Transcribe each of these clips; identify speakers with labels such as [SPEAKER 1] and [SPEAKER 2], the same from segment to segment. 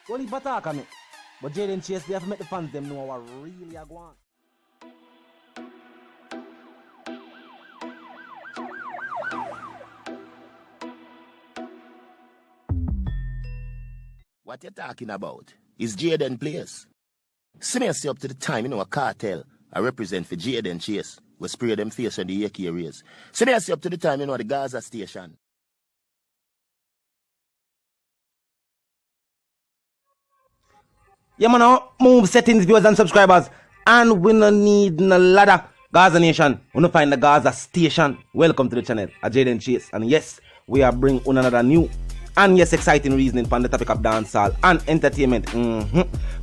[SPEAKER 1] Don't leave attack on me. But Jayden Chase, they have to make the fans them know what really are going.
[SPEAKER 2] What you talking about? Is Jayden place. See me up to the time, a cartel I represent for Jayden Chase. We spray them face on the AK rays. See me up to the time, the Gaza station.
[SPEAKER 1] Yeah, man, move settings, viewers and subscribers. And we no need no ladder. Gaza Nation, we no find the Gaza station. Welcome to the channel, Jayden Chase. And yes, we are bringing on another new and yes, exciting reasoning on the topic of dancehall and entertainment.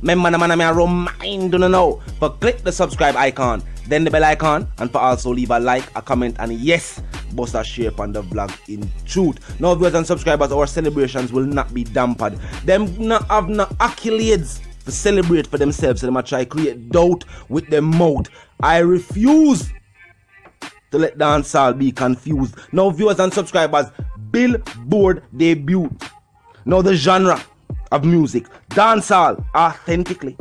[SPEAKER 1] Remember, man, I remind you now, for click the subscribe icon, then the bell icon, and for also leave a like, a comment, and yes, bust a share on the vlog in truth. Now, viewers and subscribers, our celebrations will not be dampened. Them not have no accolades to celebrate for themselves, so they might try create doubt with their mouth. I refuse to let dancehall be confused. Now, viewers and subscribers, Billboard debut. Now the genre of music, dancehall authentically.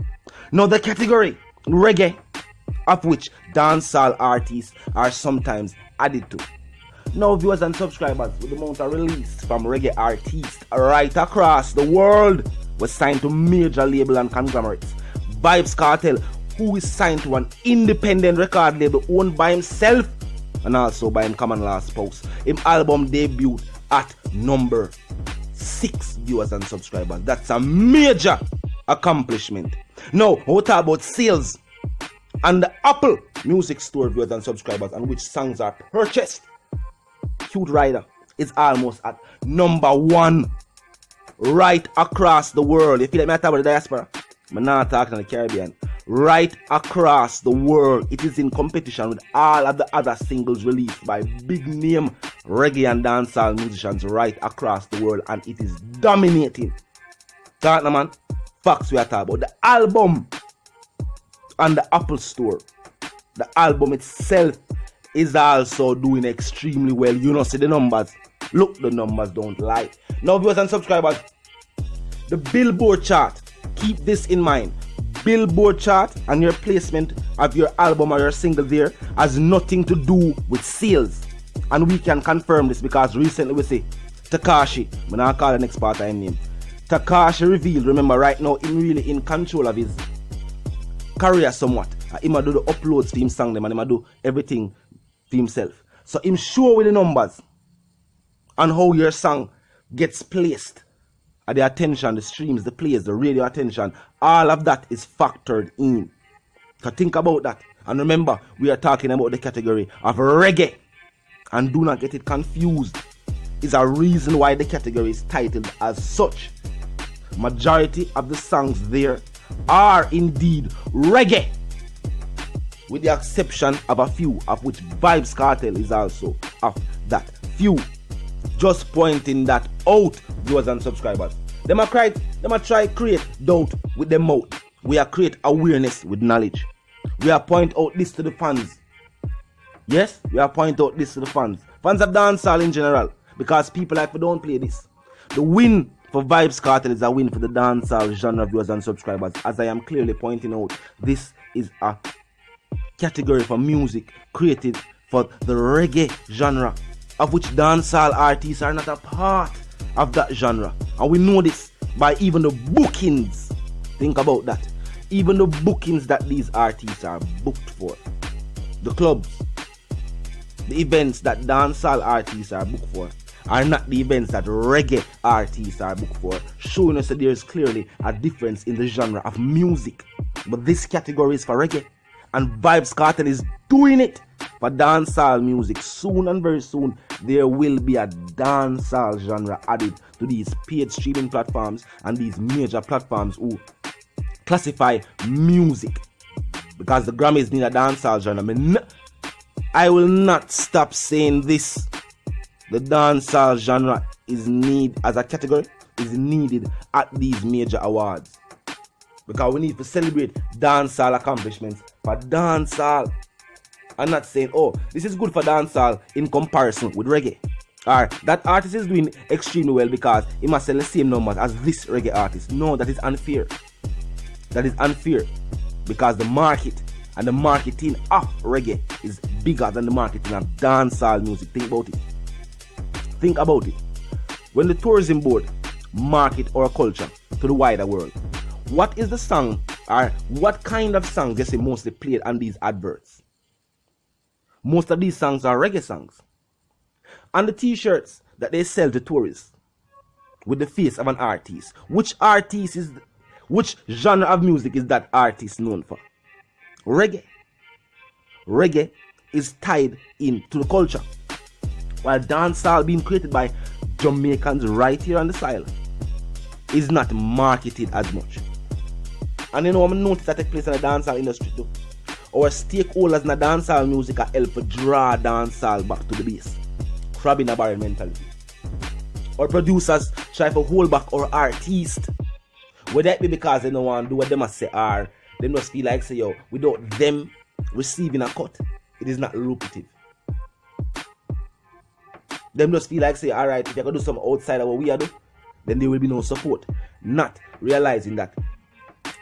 [SPEAKER 1] Now the category, reggae, of which dancehall artists are sometimes added to. Now viewers and subscribers, with the amount of release from reggae artists right across the world was signed to major label and conglomerates. Vybz Kartel, who is signed to an independent record label owned by himself and also by his common law spouse. His album debuted at number 6, viewers and subscribers. That's a major accomplishment. Now, we'll talk about sales and the Apple Music Store, viewers and subscribers, and which songs are purchased. Cute Rider is almost at number 1 right across the world. You feel like me talk about the diaspora? I'm not talking the Caribbean. Right across the world, it is in competition with all of the other singles released by big name reggae and dancehall musicians right across the world, and it is dominating. Talk now, man. Facts we are talking about. The album on the Apple Store, the album itself is also doing extremely well. You know, see the numbers. Look, the numbers don't lie. Now, viewers and subscribers, the Billboard chart, keep this in mind. Billboard chart and your placement of your album or your single there has nothing to do with sales, and we can confirm this because recently we see Takashi, I'm not call the next part of his name, Takashi revealed, remember right now he's really in control of his career somewhat. He might do the uploads for him song them and he might do everything for himself. So him sure with the numbers and how your song gets placed, the attention, the streams, the plays, the radio attention, all of that is factored in. So think about that. And remember, we are talking about the category of reggae. And do not get it confused. Is a reason why the category is titled as such. Majority of the songs there are indeed reggae, with the exception of a few, of which Vybz Kartel is also of that few. Just pointing that out, viewers and subscribers. They might try create doubt with their mouth. We are create awareness with knowledge. We are point out this to the fans. Yes, we are point out this to the fans. Fans of dancehall in general, because people like we don't play this. The win for Vybz Kartel is a win for the dancehall genre, viewers and subscribers. As I am clearly pointing out, this is a category for music created for the reggae genre, of which dancehall artists are not a part of that genre. And we know this by even the bookings. Think about that. Even the bookings that these artists are booked for. The clubs, the events that dancehall artists are booked for are not the events that reggae artists are booked for, showing us that there is clearly a difference in the genre of music. But this category is for reggae, and Vybz Kartel is doing it for dancehall music. Soon and very soon, there will be a dancehall genre added to these paid streaming platforms and these major platforms who classify music, because the Grammys need a dancehall genre. I will not stop saying this. The dancehall genre is as a category is needed at these major awards, because we need to celebrate dancehall accomplishments for dancehall. I'm not saying, oh, this is good for dancehall in comparison with reggae. Or that artist is doing extremely well because he must sell the same numbers as this reggae artist. No, that is unfair. That is unfair because the market and the marketing of reggae is bigger than the marketing of dancehall music. Think about it. Think about it. When the tourism board market our culture to the wider world, what is the song or what kind of songs you see mostly played on these adverts? Most of these songs are reggae songs. And the t-shirts that they sell to tourists with the face of an artist. Which genre of music is that artist known for? Reggae. Reggae is tied into the culture. While dancehall being created by Jamaicans right here on the soil is not marketed as much. And you know, I'm noticed that take place in the dancehall industry too. Our stakeholders in the dancehall music are help to draw dancehall back to the base. Crab in a barrel mentality. Our producers try to hold back our artists. Whether it be because they don't want to do what they must say or they must feel like say, yo, without them receiving a cut, it is not lucrative. Them just feel like say, alright, if you're going to do something outside of what we are doing, then there will be no support. Not realizing that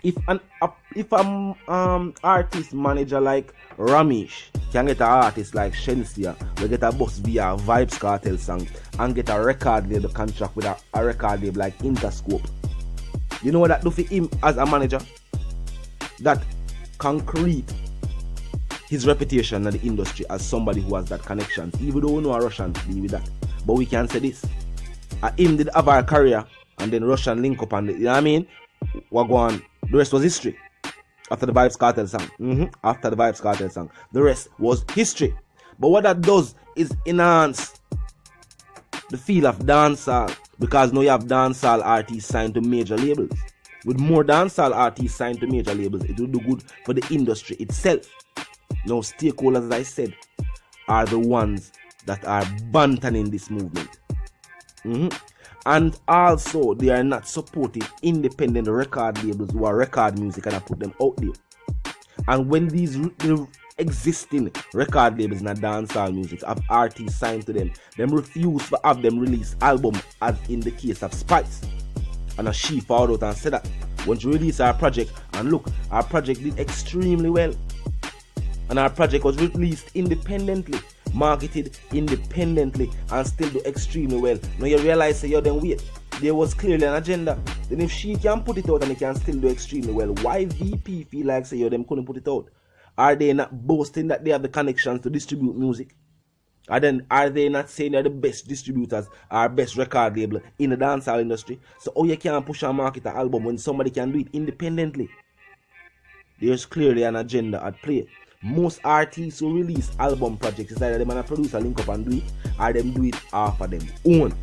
[SPEAKER 1] if an artist manager like Ramesh can get an artist like Shensia, we get a bus via Vybz Kartel song and get a record label contract with a record label like Interscope. You know what that do for him as a manager? That concrete his reputation in the industry as somebody who has that connection. Even though we know a Russian deal with that. But we can say this. Him did have a career and then Russian link up and you know what I mean? Wagwan. The rest was history. After the Vybz Kartel song. After the Vybz Kartel song. The rest was history. But what that does is enhance the feel of dancehall. Because now you have dancehall artists signed to major labels. With more dancehall artists signed to major labels, it will do good for the industry itself. Now stakeholders, as I said, are the ones that are bantaning this movement. And also, they are not supporting independent record labels who are record music and I put them out there. And when these existing record labels in dancehall music have artists signed to them refuse to have them release album, as in the case of Spice. And she found out and said that when she released our project, and look, our project did extremely well. And our project was released independently, marketed independently, and still do extremely well. Now you realize, say, yo, then wait, there was clearly an agenda. Then if she can put it out and it can still do extremely well, why VP feel like, say, yo, them couldn't put it out? Are they not boasting that they have the connections to distribute music? And then are they not saying they're the best distributors or best record label in the dancehall industry? So how you can push and market an album when somebody can do it independently? There's clearly an agenda at play. Most artists who release album projects is either them and a producer link up and do it, or them do it off of them own.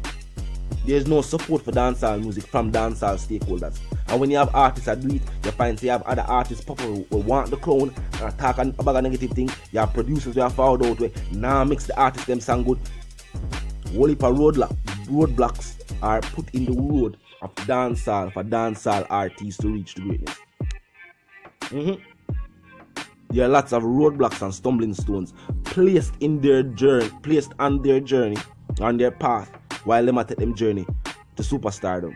[SPEAKER 1] There's no support for dancehall music from dancehall stakeholders. And when you have artists that do it, you find you have other artists pop who want the clown and talk about a negative thing. You have producers who have found out where now mix the artists them sound good. Whole heap of roadblocks are put in the road of dancehall for dancehall artists to reach the greatness. There are lots of roadblocks and stumbling stones placed on their journey, on their path, while they take them journey to superstardom.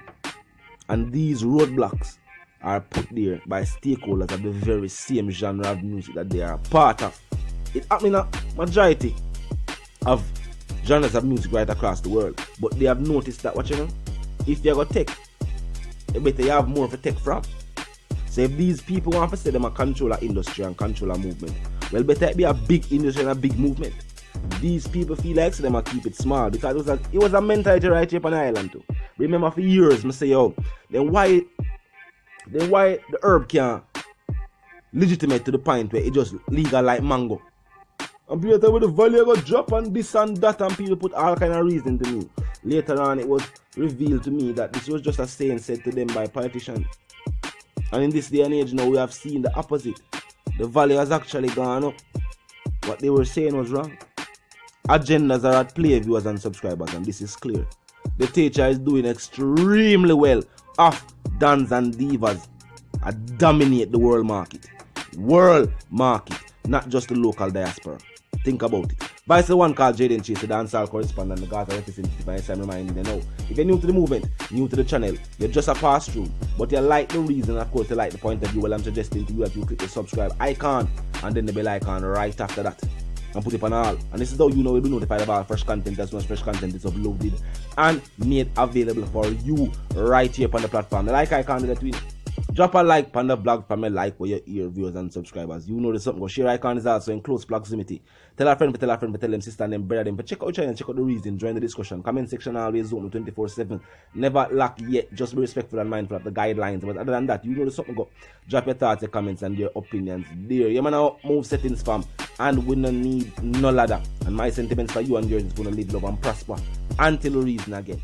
[SPEAKER 1] And these roadblocks are put there by stakeholders of the very same genre of music that they are a part of. It happens in a majority of genres of music right across the world. But they have noticed that, what you know, if you're going to take, you better you have more of a take from. So if these people want to say them a control our industry and control our movement, well, better it be a big industry and a big movement. These people feel like so them a keep it small because it was a mentality right here on the island too. Remember for years, I say, yo, then why the herb can't legitimate to the point where it just legal like mango? And people tell me the value go drop and this and that, and people put all kind of reason to me. Later on, it was revealed to me that this was just a saying said to them by politicians. And in this day and age now, we have seen the opposite. The value has actually gone up. What they were saying was wrong. Agendas are at play, viewers and subscribers, and this is clear. The teacher is doing extremely well off Dans and Divas and dominate the world market. World market, not just the local diaspora. Think about it. Vice the one called Jayden Chase, the dancehall correspondent, the Gaza representative, and I'm reminding you now. If you're new to the movement, new to the channel, you're just a pass-through, but you like the reason, of course, you like the point of view, well, I'm suggesting to you that you click the subscribe icon, and then the bell icon right after that. And put it on all. And this is how you know you'll be notified about fresh content as soon as fresh content is uploaded and made available for you right here on the platform. The like icon in the tweet. Drop a like on the vlog from a like for your ear viewers and subscribers. You know there's something. Go share icon is also in close proximity. Tell a friend, tell them sister and them brother them. But check out channel, check out the reason, join the discussion. Comment section always open 24/7. Never lack yet. Just be respectful and mindful of the guidelines. But other than that, you know there's something. Go drop your thoughts, your comments, and your opinions there. You man now move settings fam, and we don't need no ladder. And my sentiments for you and yours is gonna live, love, and prosper until reason again.